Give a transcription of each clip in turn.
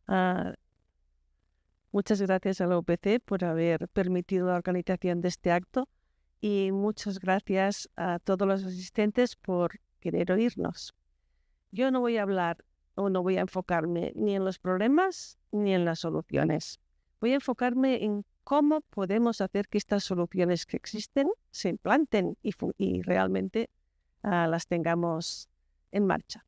Ah, muchas gracias a la UPC por haber permitido la organización de este acto y muchas gracias a todos los asistentes por querer oírnos. Yo no voy a hablar o no voy a enfocarme ni en los problemas ni en las soluciones. Voy a enfocarme en cómo podemos hacer que estas soluciones que existen se implanten y realmente las tengamos en marcha.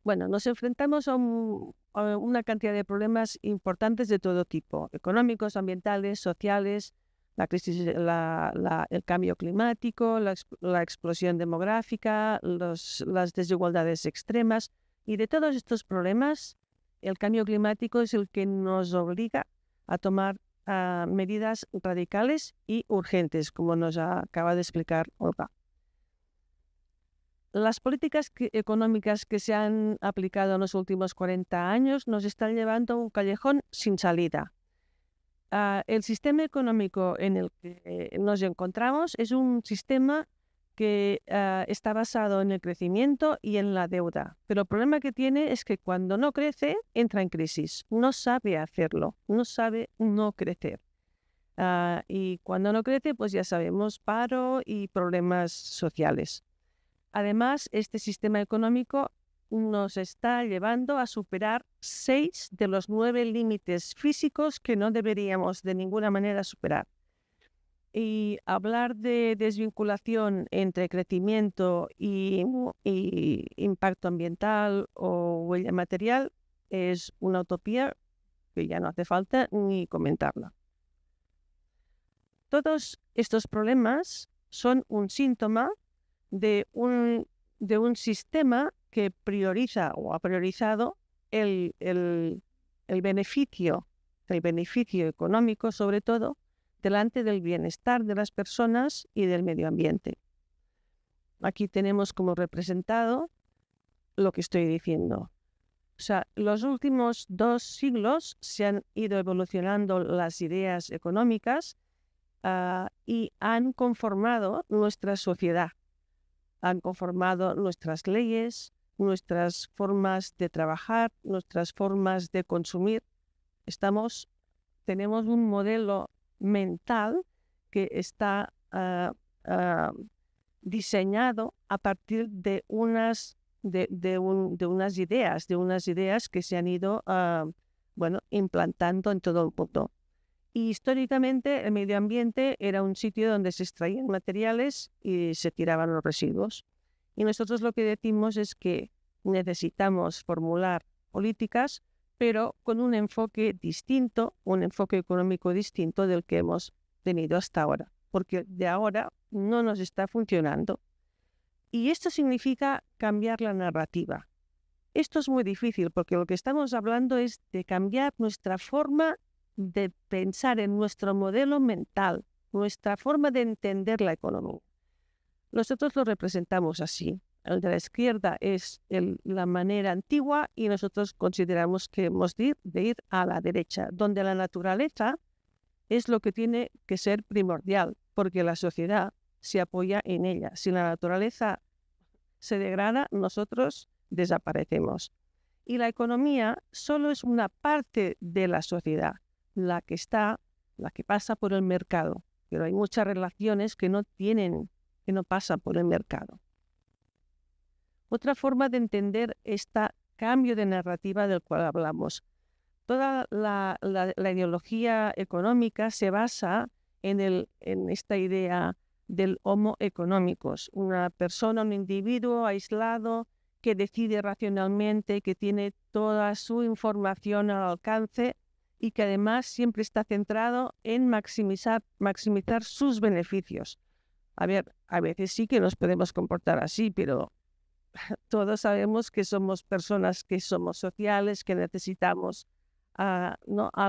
Bueno, nos enfrentamos a una cantidad de problemas importantes de todo tipo, económicos, ambientales, sociales, la crisis, el cambio climático, la explosión demográfica, las desigualdades extremas. Y de todos estos problemas, el cambio climático es el que nos obliga a tomar medidas radicales y urgentes, como nos acaba de explicar Olga. Las políticas económicas que se han aplicado en los últimos 40 años nos están llevando a un callejón sin salida. El sistema económico en el que nos encontramos es un sistema que está basado en el crecimiento y en la deuda. Pero el problema que tiene es que cuando no crece, entra en crisis. No sabe hacerlo, no sabe no crecer. Y cuando no crece, pues ya sabemos, paro y problemas sociales. Además, este sistema económico nos está llevando a superar 6 de los 9 límites físicos que no deberíamos de ninguna manera superar. Y hablar de desvinculación entre crecimiento y impacto ambiental o huella material es una utopía que ya no hace falta ni comentarla. Todos estos problemas son un síntoma de un sistema que prioriza o ha priorizado el beneficio económico, sobre todo, delante del bienestar de las personas y del medio ambiente. Aquí tenemos como representado lo que estoy diciendo. O sea, los últimos 2 siglos se han ido evolucionando las ideas económicas y han conformado nuestra sociedad. Han conformado nuestras leyes, nuestras formas de trabajar, nuestras formas de consumir. Tenemos un modelo mental que está diseñado a partir de unas ideas que se han ido implantando en todo el mundo. Y históricamente el medio ambiente era un sitio donde se extraían materiales y se tiraban los residuos. Y nosotros lo que decimos es que necesitamos formular políticas, pero con un enfoque distinto, un enfoque económico distinto del que hemos tenido hasta ahora, porque de ahora no nos está funcionando. Y esto significa cambiar la narrativa. Esto es muy difícil porque lo que estamos hablando es de cambiar nuestra forma de pensar en nuestro modelo mental, nuestra forma de entender la economía. Nosotros lo representamos así. El de la izquierda es la manera antigua y nosotros consideramos que hemos de ir a la derecha, donde la naturaleza es lo que tiene que ser primordial, porque la sociedad se apoya en ella. Si la naturaleza se degrada, nosotros desaparecemos. Y la economía solo es una parte de la sociedad, la que pasa por el mercado, pero hay muchas relaciones que no pasan por el mercado. Otra forma de entender este cambio de narrativa del cual hablamos. Toda la ideología económica se basa en esta idea del homo economicus, una persona, un individuo aislado que decide racionalmente, que tiene toda su información al alcance y que además siempre está centrado en maximizar sus beneficios. A ver, a veces sí que nos podemos comportar así, pero todos sabemos que somos personas que somos sociales, que necesitamos a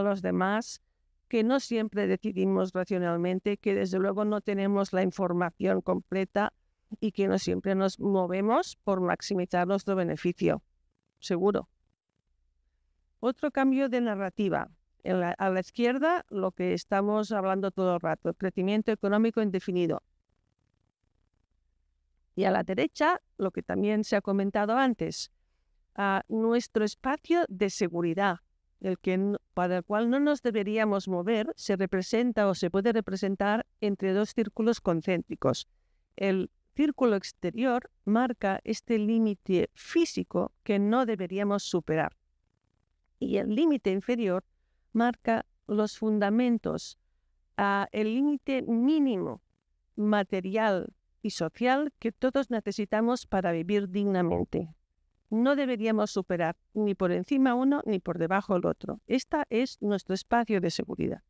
los demás, que no siempre decidimos racionalmente, que desde luego no tenemos la información completa y que no siempre nos movemos por maximizar nuestro beneficio, seguro. Otro cambio de narrativa. A la izquierda, lo que estamos hablando todo el rato, el crecimiento económico indefinido. Y a la derecha, lo que también se ha comentado antes, a nuestro espacio de seguridad, para el cual no nos deberíamos mover, se representa o se puede representar entre dos círculos concéntricos. El círculo exterior marca este límite físico que no deberíamos superar. Y el límite inferior marca los fundamentos, el límite mínimo material y social que todos necesitamos para vivir dignamente. No deberíamos superar ni por encima uno ni por debajo el otro. Este es nuestro espacio de seguridad.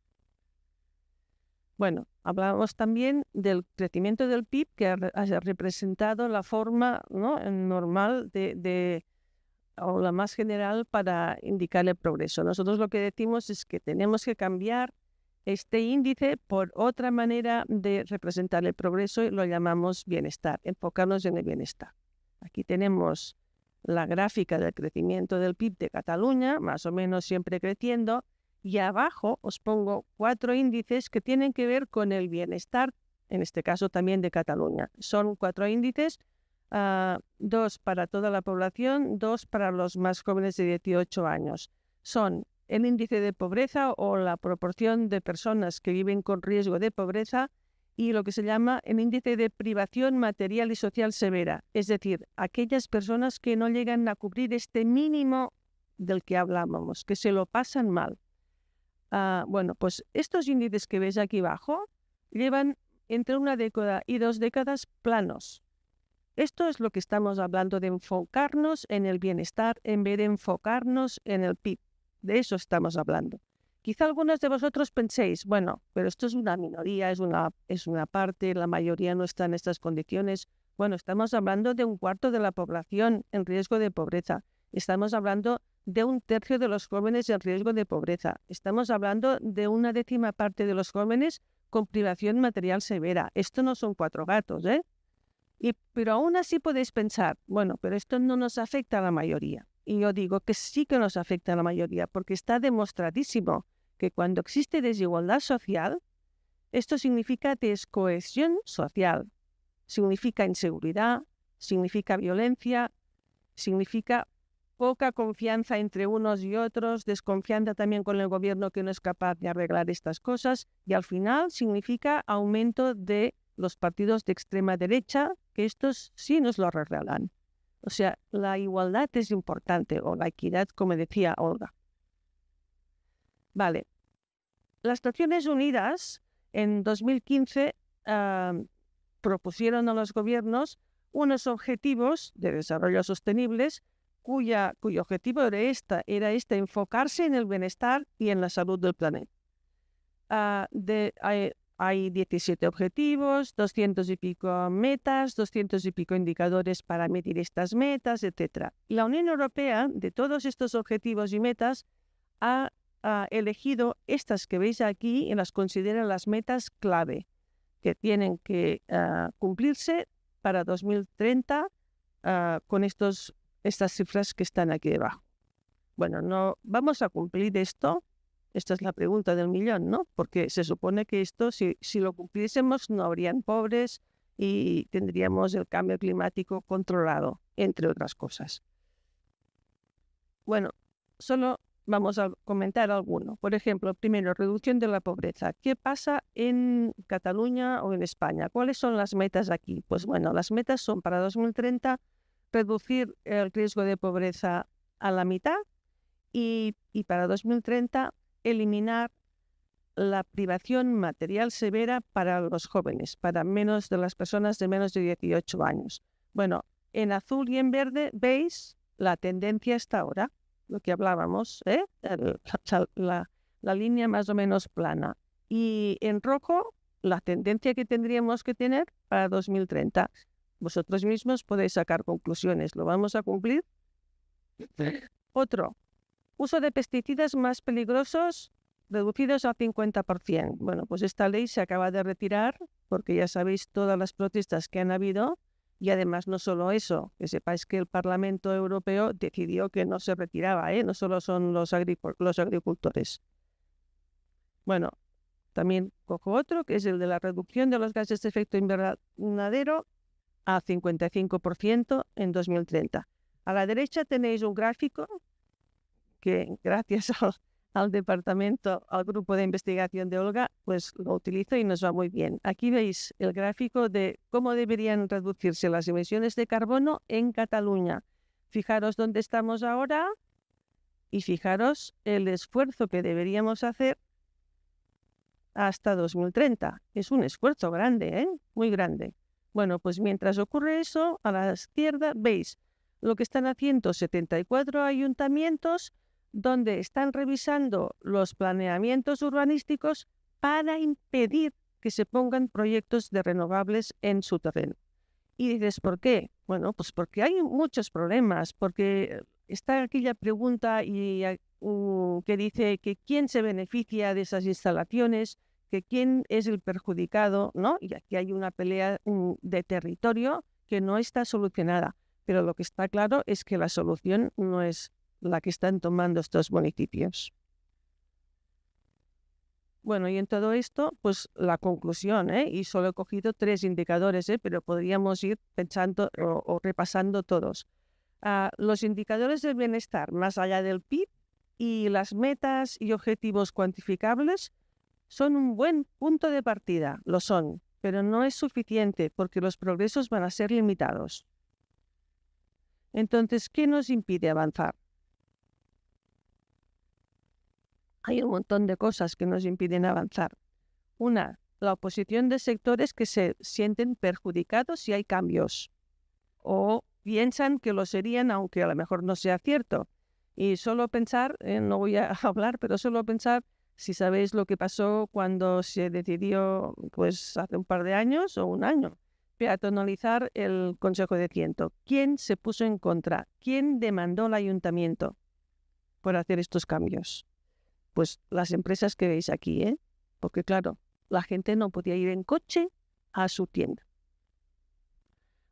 Bueno, hablamos también del crecimiento del PIB, que ha representado la forma, ¿no?, normal o la más general para indicar el progreso. Nosotros lo que decimos es que tenemos que cambiar este índice por otra manera de representar el progreso y lo llamamos bienestar, enfocarnos en el bienestar. Aquí tenemos la gráfica del crecimiento del PIB de Cataluña, más o menos siempre creciendo, y abajo os pongo 4 índices que tienen que ver con el bienestar, en este caso también de Cataluña. Son 4 índices, 2 para toda la población, 2 para los más jóvenes de 18 años. Son el índice de pobreza o la proporción de personas que viven con riesgo de pobreza y lo que se llama el índice de privación material y social severa, es decir, aquellas personas que no llegan a cubrir este mínimo del que hablábamos, que se lo pasan mal. Bueno, pues estos índices que ves aquí abajo llevan entre 1 década y 2 décadas planos. Esto es lo que estamos hablando de enfocarnos en el bienestar en vez de enfocarnos en el PIB. De eso estamos hablando. Quizá algunos de vosotros penséis, bueno, pero esto es una minoría, es una parte, la mayoría no está en estas condiciones. Bueno, estamos hablando de 1/4 de la población en riesgo de pobreza. Estamos hablando de 1/3 de los jóvenes en riesgo de pobreza. Estamos hablando de 1/10 parte de los jóvenes con privación material severa. Esto no son 4 gatos, ¿eh? Pero aún así podéis pensar, bueno, pero esto no nos afecta a la mayoría. Y yo digo que sí que nos afecta a la mayoría, porque está demostradísimo que cuando existe desigualdad social, esto significa descohesión social, significa inseguridad, significa violencia, significa poca confianza entre unos y otros, desconfianza también con el gobierno que no es capaz de arreglar estas cosas, y al final significa aumento de los partidos de extrema derecha, que estos sí nos lo arreglarán. O sea, la igualdad es importante, o la equidad, como decía Olga. Vale. Las Naciones Unidas en 2015 propusieron a los gobiernos unos objetivos de desarrollo sostenibles cuyo objetivo era enfocarse en el bienestar y en la salud del planeta. Hay 17 objetivos, 200 y pico metas, 200 y pico indicadores para medir estas metas, etc. La Unión Europea, de todos estos objetivos y metas, ha elegido estas que veis aquí y las considera las metas clave que tienen que cumplirse para 2030 con estas cifras que están aquí debajo. Bueno, no vamos a cumplir esto. Esta es la pregunta del millón, ¿no? Porque se supone que esto, si lo cumpliésemos, no habrían pobres y tendríamos el cambio climático controlado, entre otras cosas. Bueno, solo vamos a comentar alguno. Por ejemplo, primero, reducción de la pobreza. ¿Qué pasa en Cataluña o en España? ¿Cuáles son las metas aquí? Pues bueno, las metas son para 2030 reducir el riesgo de pobreza a la mitad y para 2030 eliminar la privación material severa para los jóvenes, para menos de las personas de menos de 18 años. Bueno, en azul y en verde veis la tendencia hasta ahora, lo que hablábamos, la línea más o menos plana. Y en rojo, la tendencia que tendríamos que tener para 2030. Vosotros mismos podéis sacar conclusiones. ¿Lo vamos a cumplir? Otro. Uso de pesticidas más peligrosos reducidos al 50%. Bueno, pues esta ley se acaba de retirar porque ya sabéis todas las protestas que han habido y además no solo eso, que sepáis que el Parlamento Europeo decidió que no se retiraba, no solo son los agricultores. Bueno, también cojo otro que es el de la reducción de los gases de efecto invernadero a 55% en 2030. A la derecha tenéis un gráfico que gracias al departamento, al grupo de investigación de Olga, pues lo utilizo y nos va muy bien. Aquí veis el gráfico de cómo deberían reducirse las emisiones de carbono en Cataluña. Fijaros dónde estamos ahora y fijaros el esfuerzo que deberíamos hacer hasta 2030. Es un esfuerzo grande, muy grande. Bueno, pues mientras ocurre eso, a la izquierda veis lo que están haciendo 74 ayuntamientos donde están revisando los planeamientos urbanísticos para impedir que se pongan proyectos de renovables en su terreno. Y dices, ¿por qué? Bueno, pues porque hay muchos problemas, porque está aquella pregunta que dice que quién se beneficia de esas instalaciones, que quién es el perjudicado, ¿no? Y aquí hay una pelea de territorio que no está solucionada. Pero lo que está claro es que la solución no es la que están tomando estos municipios. Bueno, y en todo esto, pues la conclusión, y solo he cogido 3 indicadores, pero podríamos ir pensando o repasando todos. Los indicadores del bienestar, más allá del PIB, y las metas y objetivos cuantificables son un buen punto de partida, lo son, pero no es suficiente porque los progresos van a ser limitados. Entonces, ¿qué nos impide avanzar? Hay un montón de cosas que nos impiden avanzar. Una, la oposición de sectores que se sienten perjudicados si hay cambios o piensan que lo serían, aunque a lo mejor no sea cierto. Y solo pensar, no voy a hablar, pero solo pensar, si sabéis lo que pasó cuando se decidió, pues hace un par de años o un año, peatonalizar el Consejo de Ciento. ¿Quién se puso en contra? ¿Quién demandó al ayuntamiento por hacer estos cambios? Pues las empresas que veis aquí, porque claro, la gente no podía ir en coche a su tienda.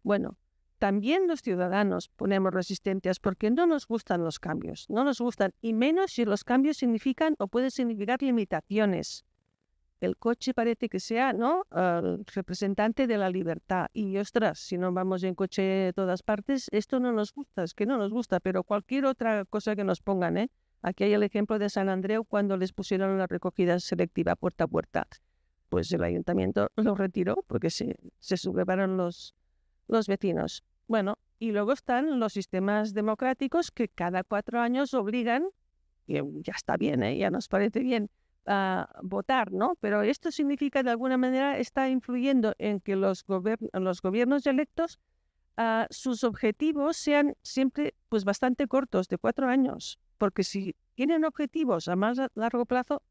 Bueno, también los ciudadanos ponemos resistencias porque no nos gustan los cambios, no nos gustan, y menos si los cambios significan o pueden significar limitaciones. El coche parece que sea, ¿no?, el representante de la libertad. Y ostras, si no vamos en coche a todas partes, esto no nos gusta, es que no nos gusta, pero cualquier otra cosa que nos pongan, Aquí hay el ejemplo de San Andreu cuando les pusieron la recogida selectiva puerta a puerta. Pues el ayuntamiento lo retiró porque se sublevaron los vecinos. Bueno, y luego están los sistemas democráticos que cada 4 años obligan, y ya está bien, ya nos parece bien, a votar, ¿no? Pero esto significa, de alguna manera, está influyendo en que los gobiernos electos, sus objetivos sean siempre pues bastante cortos, de 4 años. Porque si tienen objetivos a más largo plazo,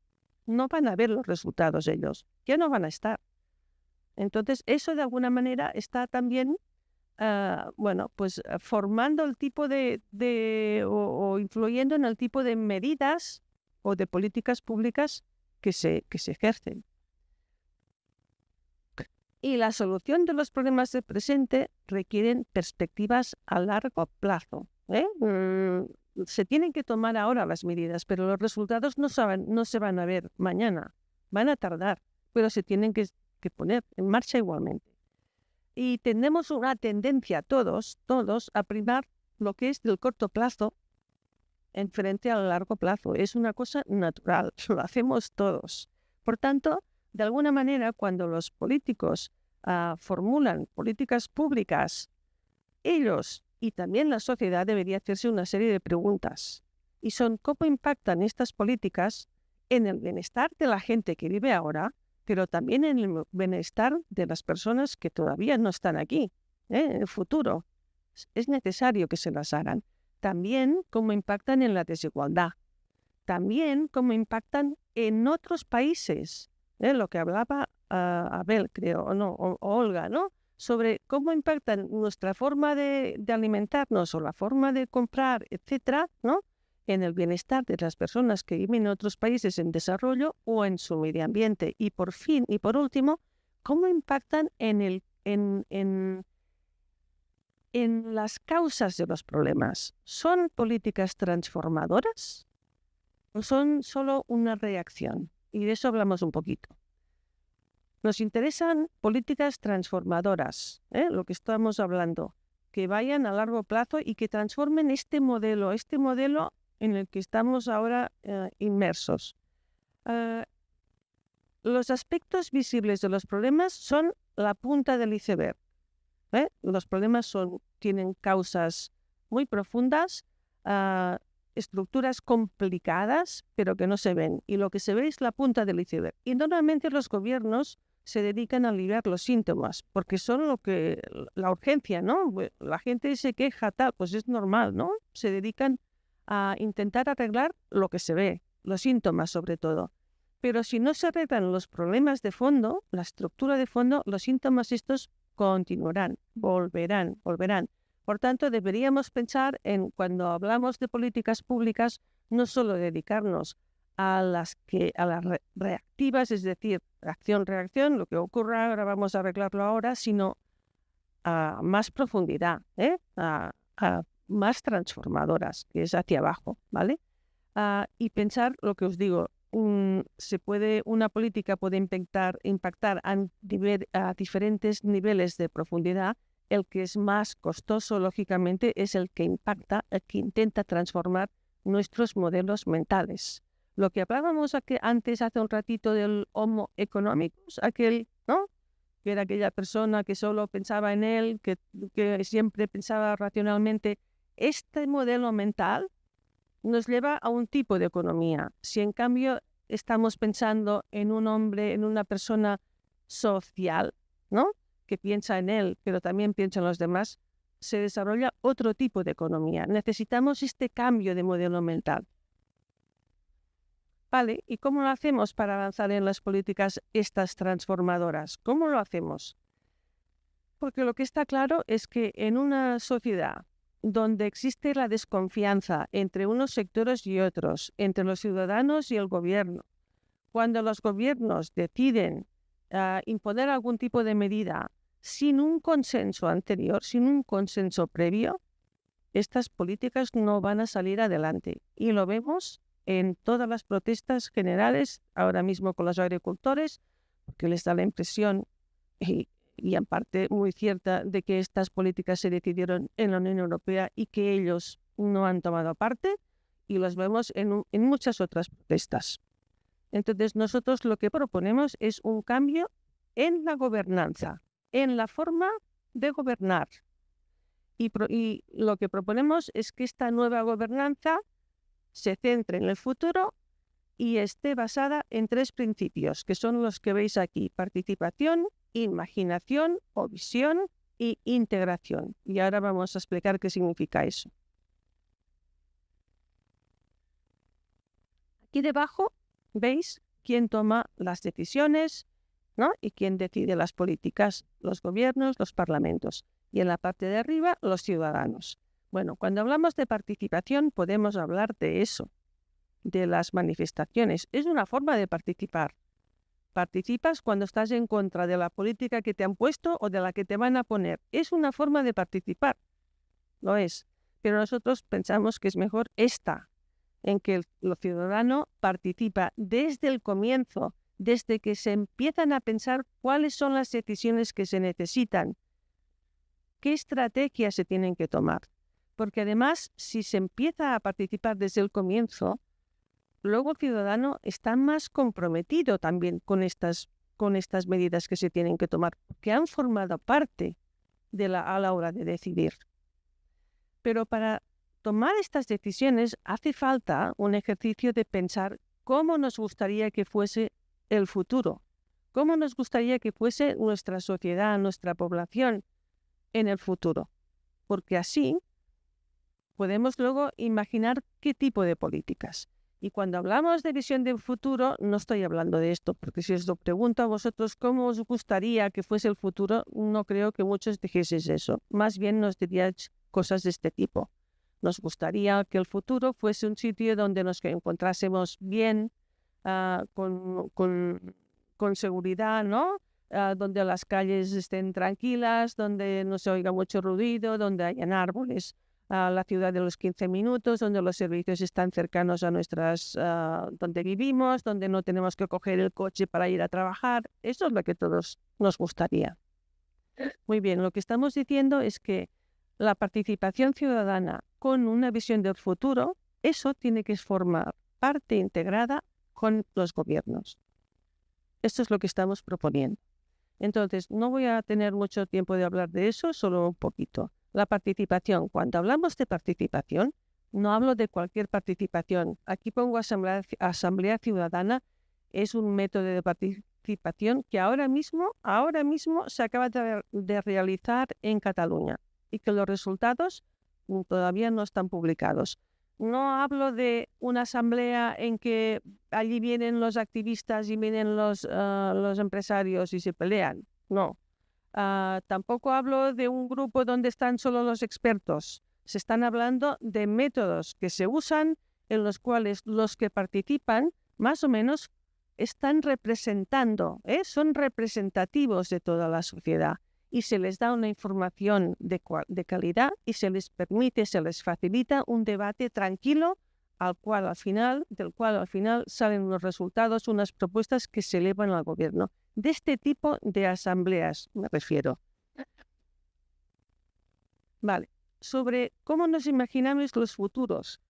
no van a ver los resultados ellos, ya no van a estar. Entonces, eso de alguna manera está también, formando el tipo o influyendo en el tipo de medidas o de políticas públicas que se ejercen. Y la solución de los problemas del presente requieren perspectivas a largo plazo. Se tienen que tomar ahora las medidas, pero los resultados no se van a ver mañana. Van a tardar, pero se tienen que poner en marcha igualmente. Y tenemos una tendencia todos a primar lo que es del corto plazo en frente al largo plazo. Es una cosa natural, lo hacemos todos. Por tanto, de alguna manera, cuando los políticos formulan políticas públicas, ellos y también la sociedad debería hacerse una serie de preguntas. Y son cómo impactan estas políticas en el bienestar de la gente que vive ahora, pero también en el bienestar de las personas que todavía no están aquí, en el futuro. Es necesario que se las hagan. También cómo impactan en la desigualdad. También cómo impactan en otros países. Lo que hablaba Abel, creo, o Olga, ¿no?, sobre cómo impactan nuestra forma de alimentarnos o la forma de comprar, etcétera, ¿no?, en el bienestar de las personas que viven en otros países en desarrollo o en su medio ambiente. Y por fin, y por último, cómo impactan en las causas de los problemas. ¿Son políticas transformadoras o son solo una reacción? Y de eso hablamos un poquito. Nos interesan políticas transformadoras, lo que estamos hablando, que vayan a largo plazo y que transformen este modelo en el que estamos ahora inmersos. Los aspectos visibles de los problemas son la punta del iceberg. Los problemas tienen causas muy profundas, estructuras complicadas, pero que no se ven. Y lo que se ve es la punta del iceberg. Y normalmente los gobiernos se dedican a aliviar los síntomas, porque son la urgencia, ¿no? La gente se queja, tal, pues es normal, ¿no? Se dedican a intentar arreglar lo que se ve, los síntomas sobre todo. Pero si no se arreglan los problemas de fondo, la estructura de fondo, los síntomas estos continuarán, volverán. Por tanto, deberíamos pensar en, cuando hablamos de políticas públicas, no solo dedicarnos a las reactivas, es decir, acción-reacción, lo que ocurra ahora vamos a arreglarlo ahora, sino a más profundidad, a más transformadoras, que es hacia abajo, ¿vale? Y pensar lo que os digo, una política puede impactar a diferentes niveles de profundidad. El que es más costoso, lógicamente, es el que intenta transformar nuestros modelos mentales. Lo que hablábamos antes, hace un ratito, del Homo economicus, ¿no? Que era aquella persona que solo pensaba en él, que siempre pensaba racionalmente. Este modelo mental nos lleva a un tipo de economía. Si en cambio estamos pensando en un hombre, en una persona social, ¿no?, que piensa en él, pero también piensa en los demás, se desarrolla otro tipo de economía. Necesitamos este cambio de modelo mental. Vale, ¿y cómo lo hacemos para avanzar en las políticas estas transformadoras? ¿Cómo lo hacemos? Porque lo que está claro es que en una sociedad donde existe la desconfianza entre unos sectores y otros, entre los ciudadanos y el gobierno, cuando los gobiernos deciden imponer algún tipo de medida sin un consenso anterior, sin un consenso previo, estas políticas no van a salir adelante. Y lo vemos en todas las protestas generales, ahora mismo con los agricultores, porque les da la impresión, y en parte muy cierta, de que estas políticas se decidieron en la Unión Europea y que ellos no han tomado parte, y los vemos en muchas otras protestas. Entonces, nosotros lo que proponemos es un cambio en la gobernanza, en la forma de gobernar. Y lo que proponemos es que esta nueva gobernanza se centre en el futuro y esté basada en 3 principios, que son los que veis aquí: participación, imaginación o visión y integración. Y ahora vamos a explicar qué significa eso. Aquí debajo veis quién toma las decisiones, ¿no?, y quién decide las políticas: los gobiernos, los parlamentos. Y en la parte de arriba, los ciudadanos. Bueno, cuando hablamos de participación podemos hablar de eso, de las manifestaciones. Es una forma de participar. Participas cuando estás en contra de la política que te han puesto o de la que te van a poner. Es una forma de participar. Lo es. Pero nosotros pensamos que es mejor esta, en que el ciudadano participa desde el comienzo, desde que se empiezan a pensar cuáles son las decisiones que se necesitan, qué estrategias se tienen que tomar. Porque además, si se empieza a participar desde el comienzo, luego el ciudadano está más comprometido también con estas medidas que se tienen que tomar, que han formado parte a la hora de decidir. Pero para tomar estas decisiones hace falta un ejercicio de pensar cómo nos gustaría que fuese el futuro, cómo nos gustaría que fuese nuestra sociedad, nuestra población en el futuro, porque así podemos luego imaginar qué tipo de políticas. Y cuando hablamos de visión de futuro, no estoy hablando de esto, porque si os lo pregunto a vosotros cómo os gustaría que fuese el futuro, no creo que muchos dijeseis eso. Más bien nos diríais cosas de este tipo. Nos gustaría que el futuro fuese un sitio donde nos encontrásemos bien, con seguridad, ¿no? Donde las calles estén tranquilas, donde no se oiga mucho ruido, donde hayan árboles, la ciudad de los 15 minutos, donde los servicios están cercanos a donde vivimos, donde no tenemos que coger el coche para ir a trabajar. Eso es lo que todos nos gustaría. Muy bien, lo que estamos diciendo es que la participación ciudadana con una visión del futuro, eso tiene que formar parte integrada con los gobiernos. Esto es lo que estamos proponiendo. Entonces, no voy a tener mucho tiempo de hablar de eso, solo un poquito. La participación. Cuando hablamos de participación, no hablo de cualquier participación. Aquí pongo asamblea ciudadana. Es un método de participación que ahora mismo se acaba de realizar en Cataluña y que los resultados todavía no están publicados. No hablo de una asamblea en que allí vienen los activistas y vienen los empresarios y se pelean. No. Tampoco hablo de un grupo donde están solo los expertos. Se están hablando de métodos que se usan en los cuales los que participan más o menos están representando, son representativos de toda la sociedad y se les da una información de calidad y se les permite, se les facilita un debate tranquilo del cual al final salen unos resultados, unas propuestas que se elevan al gobierno. De este tipo de asambleas me refiero. Vale, sobre cómo nos imaginamos los futuros.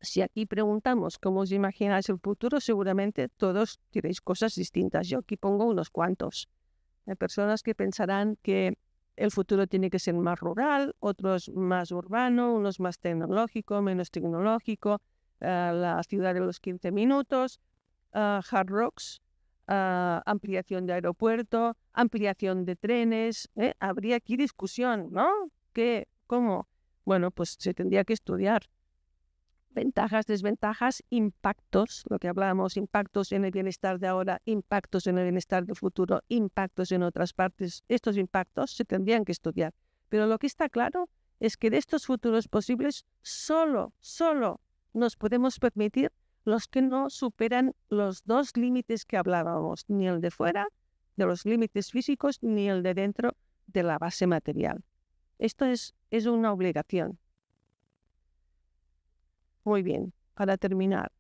Si aquí preguntamos cómo os imagináis el futuro, seguramente todos diréis cosas distintas. Yo aquí pongo unos cuantos. Hay personas que pensarán que el futuro tiene que ser más rural, otros más urbano, unos más tecnológico, menos tecnológico, la ciudad de los 15 minutos, hard rocks, ampliación de aeropuerto, ampliación de trenes. Habría aquí discusión, ¿no? ¿Qué? ¿Cómo? Bueno, pues se tendría que estudiar. Ventajas, desventajas, impactos, lo que hablábamos, impactos en el bienestar de ahora, impactos en el bienestar del futuro, impactos en otras partes. Estos impactos se tendrían que estudiar. Pero lo que está claro es que de estos futuros posibles solo nos podemos permitir los que no superan los dos límites que hablábamos, ni el de fuera, de los límites físicos, ni el de dentro de la base material. Esto es una obligación. Muy bien, para terminar.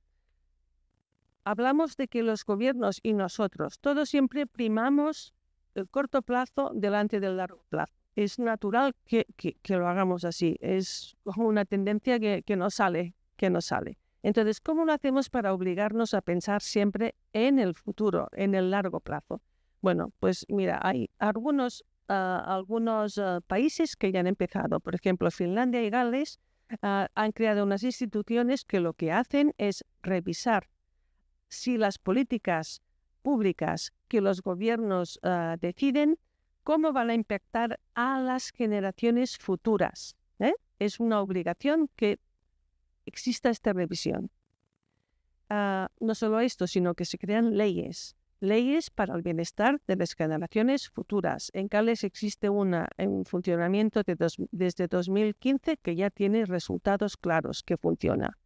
Hablamos de que los gobiernos y nosotros, todos siempre primamos el corto plazo delante del largo plazo. Es natural que lo hagamos así. Es como una tendencia que nos sale. Entonces, ¿cómo lo hacemos para obligarnos a pensar siempre en el futuro, en el largo plazo? Bueno, pues mira, hay algunos países que ya han empezado. Por ejemplo, Finlandia y Gales han creado unas instituciones que lo que hacen es revisar si las políticas públicas que los gobiernos deciden, cómo van a impactar a las generaciones futuras. Es una obligación que exista esta revisión. No solo esto, sino que se crean leyes para el bienestar de las generaciones futuras. En Gales existe una en funcionamiento desde 2015 que ya tiene resultados claros, que funciona.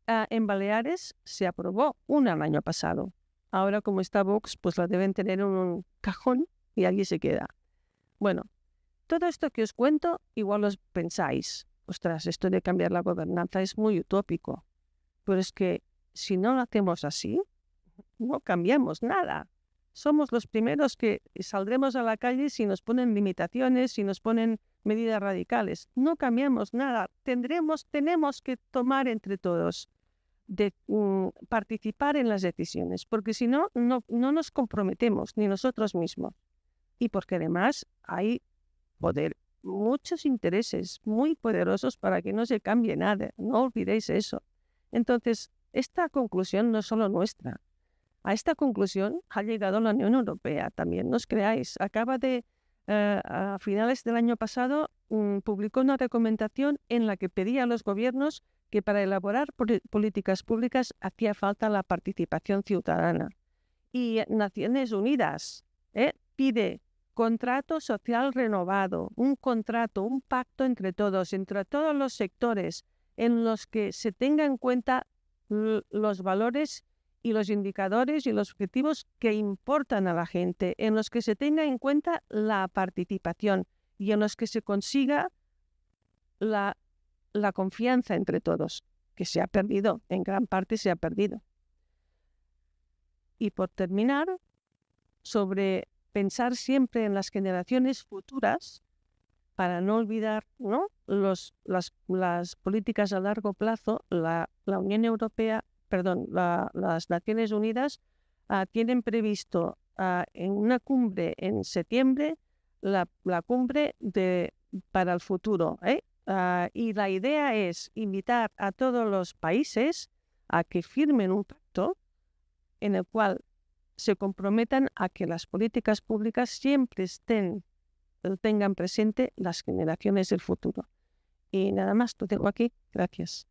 En Baleares se aprobó una el año pasado. Ahora, como está Vox, pues la deben tener en un cajón y allí se queda. Bueno, todo esto que os cuento, igual os pensáis, ostras, esto de cambiar la gobernanza es muy utópico. Pero es que si no lo hacemos así, no cambiamos nada. Somos los primeros que saldremos a la calle si nos ponen limitaciones, si nos ponen medidas radicales. No cambiamos nada. Tenemos que tomar entre todos, participar en las decisiones, porque si no, no nos comprometemos, ni nosotros mismos. Y porque además hay muchos intereses muy poderosos para que no se cambie nada. No olvidéis eso. Entonces, esta conclusión no es solo nuestra. A esta conclusión ha llegado la Unión Europea también, no os creáis. A finales del año pasado, publicó una recomendación en la que pedía a los gobiernos que para elaborar políticas públicas hacía falta la participación ciudadana. Y Naciones Unidas pide contrato social renovado, un pacto entre todos los sectores, en los que se tenga en cuenta los valores y los indicadores y los objetivos que importan a la gente, en los que se tenga en cuenta la participación y en los que se consiga la confianza entre todos, que se ha perdido, en gran parte se ha perdido. Y por terminar, sobre pensar siempre en las generaciones futuras, para no olvidar, ¿no?, las políticas a largo plazo, la Unión Europea, perdón, las Naciones Unidas tienen previsto en una cumbre en septiembre la cumbre para el futuro, y la idea es invitar a todos los países a que firmen un pacto en el cual se comprometan a que las políticas públicas siempre tengan presente las generaciones del futuro. Y nada más, lo dejo aquí. Gracias.